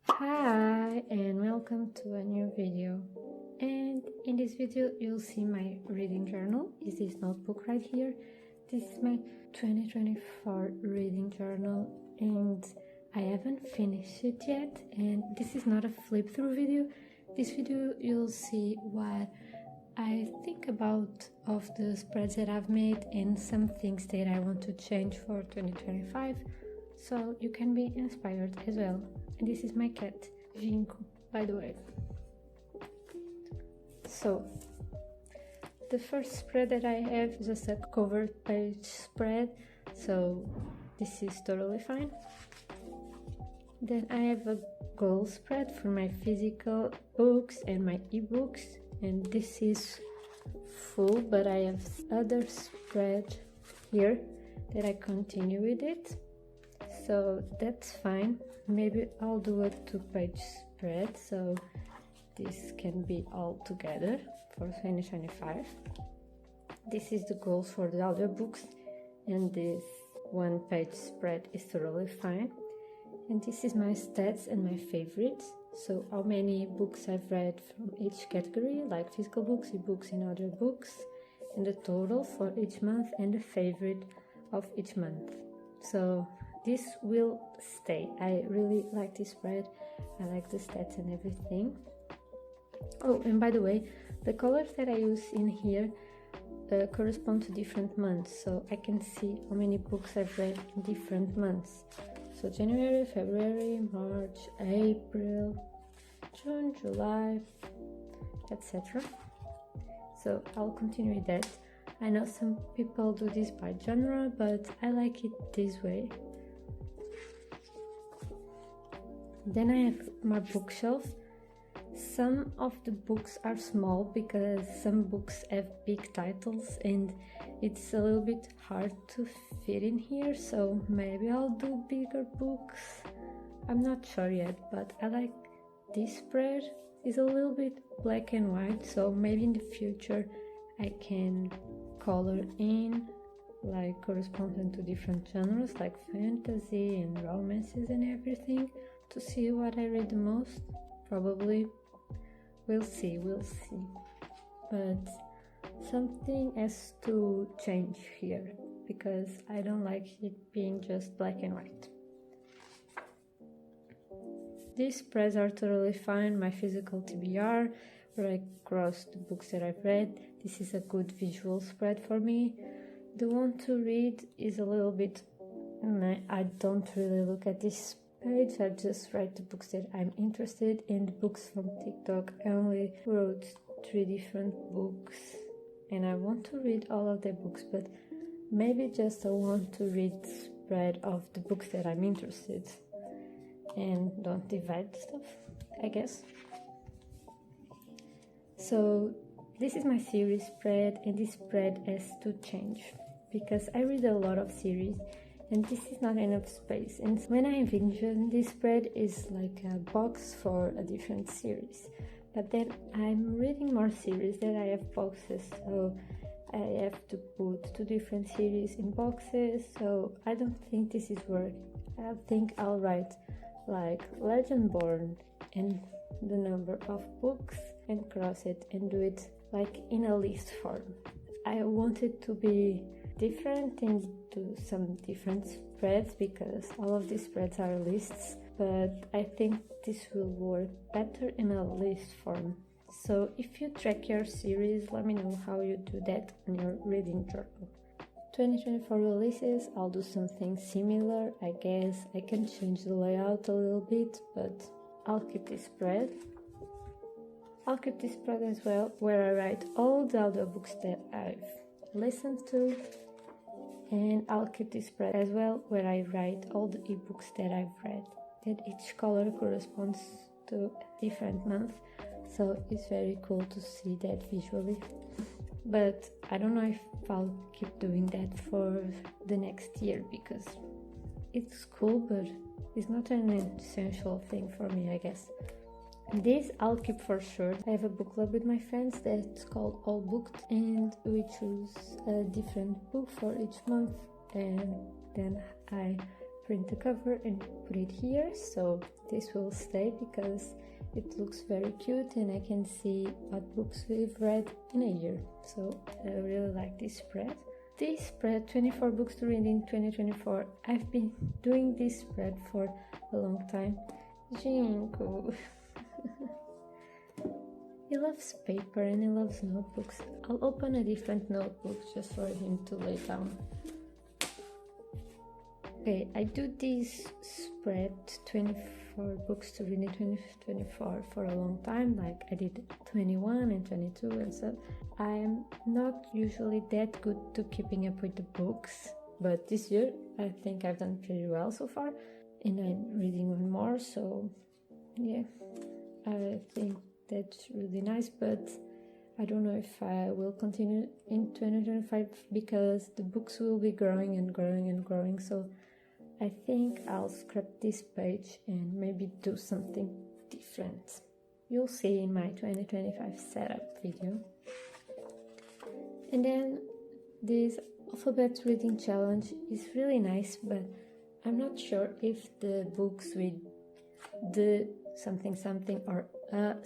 Hi and welcome to a new video. And in this video you'll see my reading journal. Is this notebook right here? This is my 2024 reading journal and I haven't finished it yet, and this is not a flip through video. This video you'll see what I think about of the spreads that I've made and some things that I want to change for 2025, so you can be inspired as well. And this is my cat, Jinko, by the way. So, the first spread that I have is just a cover page spread, so this is totally fine. Then I have a goal spread for my physical books and my ebooks, and this is full, but I have other spread here that I continue with it, so that's fine. Maybe I'll do a 2-page spread, so this can be all together for 2025. This is the goals for the audiobooks, and this 1-page spread is totally fine. And this is my stats and my favorites, so how many books I've read from each category, like physical books, ebooks and audiobooks, and the total for each month and the favorite of each month. So this will stay. I really like this spread. I like the stats and everything. Oh, and by the way, the colors that I use in here correspond to different months, so I can see how many books I've read in different months. So January, February, March, April, June, July, etc. So I'll continue with that. I know some people do this by genre, but I like it this way. Then I have my bookshelf. Some of the books are small because some books have big titles and it's a little bit hard to fit in here, so maybe I'll do bigger books. I'm not sure yet, but I like this spread. It's a little bit black and white, so maybe in the future I can color in, like corresponding to different genres like fantasy and romances and everything, to see what I read the most. Probably we'll see, but something has to change here because I don't like it being just black and white. These spreads are totally fine. My physical TBR, where I cross the books that I've read. This is a good visual spread for me. The one to read is a little bit, I don't really look at this page. I just write the books that I'm interested in. The books from TikTok, I only wrote 3 different books and I want to read all of the books, but maybe just I want to read spread of the books that I'm interested and don't divide stuff, I guess. So this is my series spread, and this spread has to change because I read a lot of series and this is not enough space, and when I envision this spread is like a box for a different series, but then I'm reading more series that I have boxes, so I have to put 2 different series in boxes, so I don't think this is work. I think I'll write like Legendborn and the number of books and cross it and do it like in a list form. I want it to be different and do some different spreads because all of these spreads are lists, but I think this will work better in a list form. So if you track your series, let me know how you do that on your reading journal. 2024 releases, I'll do something similar, I guess. I can change the layout a little bit, but I'll keep this spread. I'll keep this spread as well, where I write all the audiobooks that I've listened to, and I'll keep this spread as well, where I write all the ebooks that I've read. That each color corresponds to a different month, so it's very cool to see that visually. But I don't know if I'll keep doing that for the next year because it's cool, but it's not an essential thing for me, I guess. This I'll keep for sure. I have a book club with my friends that's called All Booked, and we choose a different book for each month, and then I print the cover and put it here, so this will stay because it looks very cute and I can see what books we've read in a year. So I really like this spread. This spread, 24 books to read in 2024, I've been doing this spread for a long time. Jinko. He loves paper and he loves notebooks. I'll open a different notebook just for him to lay down. Okay, I do this spread 24 books to read in 2024 for a long time, like I did 21 and 22 and so. I'm not usually that good to keeping up with the books, but this year I think I've done pretty well so far, and I'm reading one more, so yeah, I think that's really nice, but I don't know if I will continue in 2025 because the books will be growing and growing and growing, so I think I'll scrap this page and maybe do something different. You'll see in my 2025 setup video. And then this alphabet reading challenge is really nice, but I'm not sure if the books with the something something or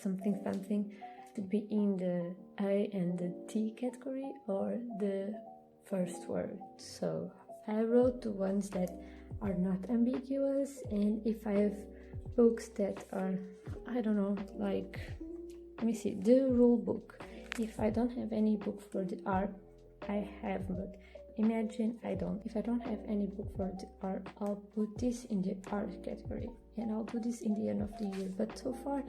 something something should be in the A and the T category or the first word. So I wrote the ones that are not ambiguous, and if I have books that are, I don't know, like, let me see, the rule book. If I don't have any book for the R, I have, but imagine I don't. If I don't have any book for the R, I'll put this in the R category, and I'll do this in the end of the year. But so far,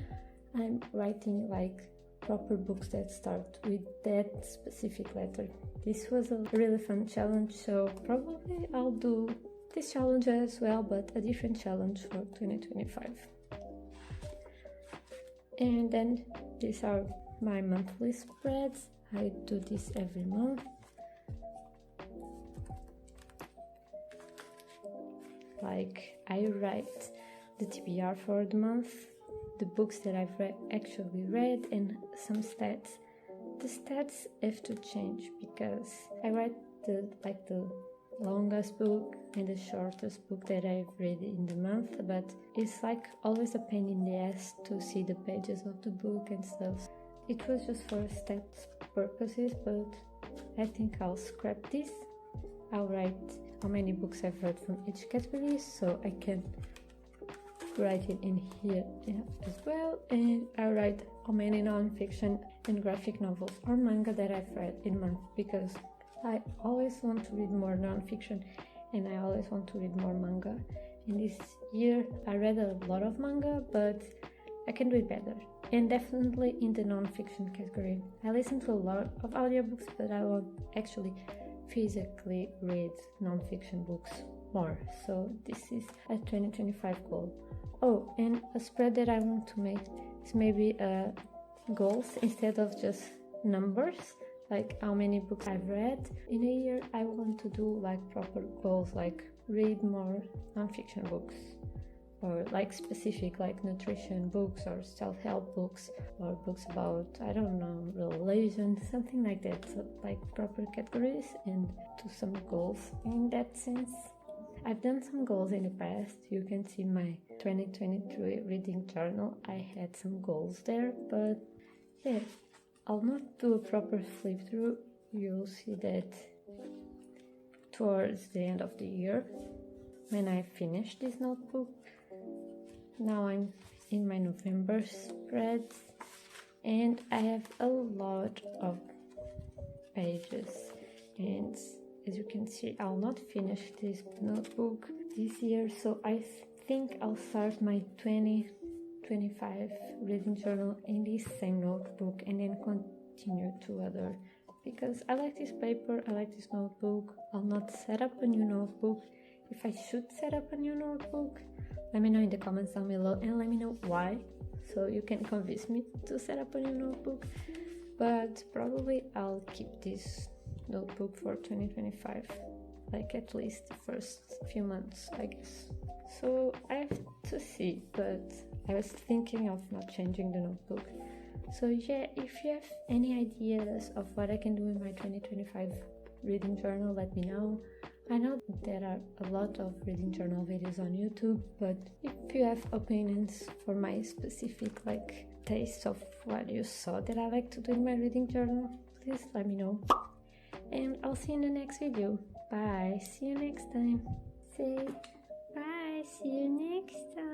I'm writing like proper books that start with that specific letter. This was a really fun challenge, so probably I'll do this challenge as well, but a different challenge for 2025. And then these are my monthly spreads. I do this every month. Like, I write the TBR for the month, the books that I've actually read, and some stats. The stats have to change because I write the longest book and the shortest book that I've read in the month, but it's like always a pain in the ass to see the pages of the book and stuff. It was just for stats purposes, but I think I'll scrap this. I'll write how many books I've read from each category, so I can write it in here as well, and I write how many non-fiction and graphic novels or manga that I've read in month, because I always want to read more non-fiction and I always want to read more manga. In this year I read a lot of manga, but I can do it better, and definitely in the non-fiction category. I listen to a lot of audiobooks, but I want actually physically read non-fiction books more, so this is a 2025 goal. Oh, and a spread that I want to make is maybe goals instead of just numbers, like how many books I've read in a year. I want to do like proper goals, like read more non-fiction books, or like specific like nutrition books or self-help books, or books about, I don't know, religion, something like that. So like proper categories and do some goals in that sense. I've done some goals in the past. You can see my 2023 reading journal. I had some goals there, but yeah, I'll not do a proper flip through. You'll see that towards the end of the year when I finish this notebook. Now I'm in my November spreads, and I have a lot of pages, and as you can see, I'll not finish this notebook this year, so I think I'll start my 2025 reading journal in this same notebook and then continue to other, because I like this paper, I like this notebook. I'll not set up a new notebook. If I should set up a new notebook, let me know in the comments down below and let me know why, so you can convince me to set up a new notebook. But probably I'll keep this notebook for 2025, like at least the first few months, I guess. So I have to see, but I was thinking of not changing the notebook. So yeah, if you have any ideas of what I can do in my 2025 reading journal, let me know. I know there are a lot of reading journal videos on YouTube, but if you have opinions for my specific taste of what you saw that I like to do in my reading journal, please let me know. And I'll see you in the next video. Bye, see you next time. Say bye, see you next time.